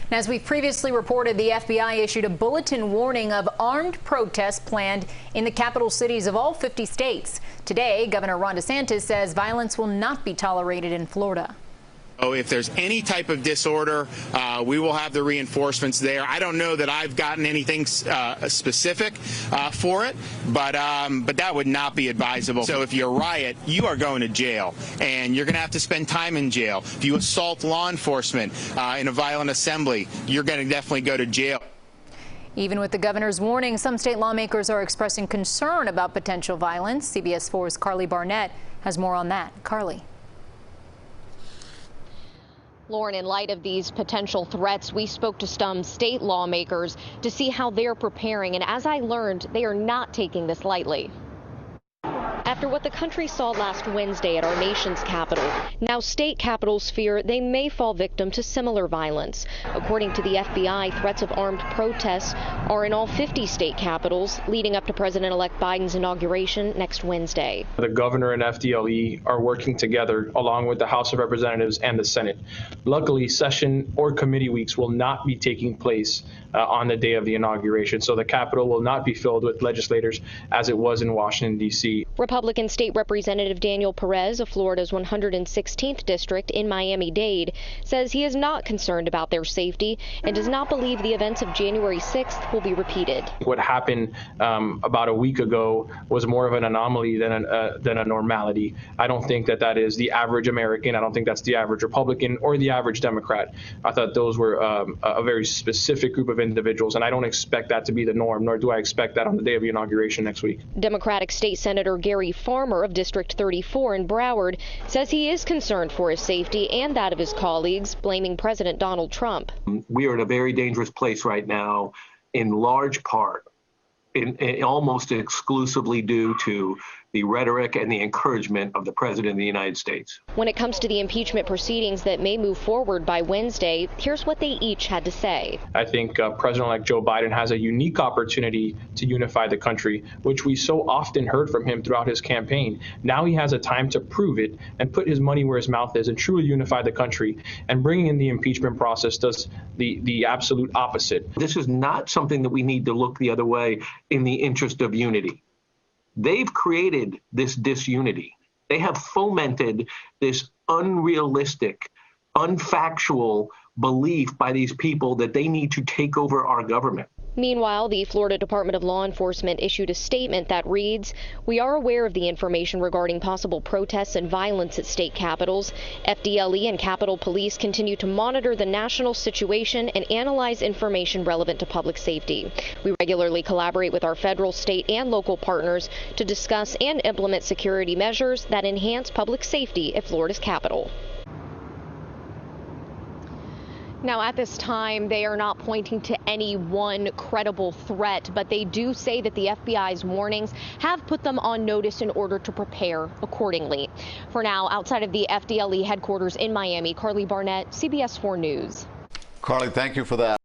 And as we've previously reported, the FBI issued a bulletin warning of armed protests planned in the capital cities of all 50 states. Today, Governor Ron DeSantis says violence will not be tolerated in Florida. Oh, if there's any type of disorder, we will have the reinforcements there. I don't know that I've gotten anything specific for it, but that would not be advisable. So if you riot, you are going to jail, and you're going to have to spend time in jail. If you assault law enforcement in a violent assembly, you're going to definitely go to jail. Even with the governor's warning, some state lawmakers are expressing concern about potential violence. CBS 4's Karlie Barnett has more on that. Karlie. Lauren, in light of these potential threats, we spoke to some state lawmakers to see how they're preparing. And as I learned, they are not taking this lightly. After what the country saw last Wednesday at our nation's capital, now state capitals fear they may fall victim to similar violence. According to the FBI, threats of armed protests are in all 50 state capitals, leading up to President-elect Biden's inauguration next Wednesday. The governor and FDLE are working together along with the House of Representatives and the Senate. Luckily, session or committee weeks will not be taking place on the day of the inauguration, so the Capitol will not be filled with legislators as it was in Washington, D.C. Republican State Representative Daniel Perez of Florida's 116th district in Miami-Dade says he is not concerned about their safety and does not believe the events of January 6th will be repeated. What happened about a week ago was more of an anomaly than a normality. I don't think that is the average American. I don't think that's the average Republican or the average Democrat. I thought those were a very specific group of individuals, and I don't expect that to be the norm, nor do I expect that on the day of the inauguration next week. Democratic State Senator Gary Farmer of District 34 in Broward says he is concerned for his safety and that of his colleagues, blaming President Donald Trump. We are in a very dangerous place right now, in large part, in almost exclusively due to the rhetoric and the encouragement of the President of the United States. When it comes to the impeachment proceedings that may move forward by Wednesday, here's what they each had to say. I think President-elect Joe Biden has a unique opportunity to unify the country, which we so often heard from him throughout his campaign. Now he has a time to prove it and put his money where his mouth is and truly unify the country. And bringing in the impeachment process does the absolute opposite. This is not something that we need to look the other way in the interest of unity. They've created this disunity. They have fomented this unrealistic, unfactual belief by these people that they need to take over our government. Meanwhile, the Florida Department of Law Enforcement issued a statement that reads, "We are aware of the information regarding possible protests and violence at state capitals. FDLE and Capitol Police continue to monitor the national situation and analyze information relevant to public safety. We regularly collaborate with our federal, state, and local partners to discuss and implement security measures that enhance public safety at Florida's capital." Now, at this time, they are not pointing to any one credible threat, but they do say that the FBI's warnings have put them on notice in order to prepare accordingly. For now, outside of the FDLE headquarters in Miami, Karlie Barnett, CBS 4 News. Karlie, thank you for that.